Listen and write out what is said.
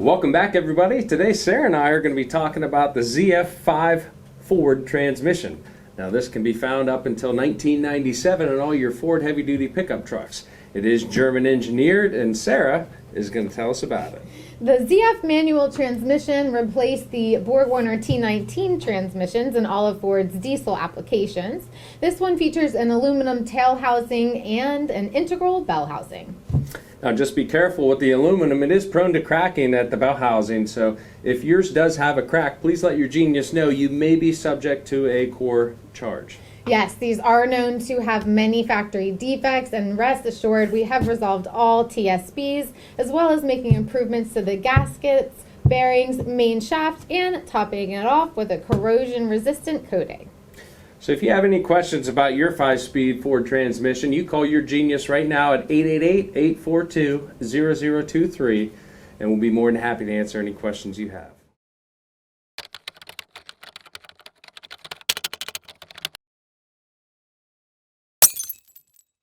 Welcome back, everybody. Today, Sarah and I are going to be talking about the ZF5 Ford transmission. Now, this can be found up until 1997 in all your Ford heavy-duty pickup trucks. It is German engineered, and Sarah is going to tell us about it. The ZF manual transmission replaced the BorgWarner T19 transmissions in all of Ford's diesel applications. This one features an aluminum tail housing and an integral bell housing. Now, just be careful with the aluminum. It is prone to cracking at the bell housing, so if yours does have a crack, please let your genius know. You may be subject to a core charge. Yes, these are known to have many factory defects, and rest assured we have resolved all TSBs, as well as making improvements to the gaskets, bearings, main shaft, and topping it off with a corrosion-resistant coating. So if you have any questions about your 5-speed Ford transmission, you call your genius right now at 888-842-0023, and we'll be more than happy to answer any questions you have.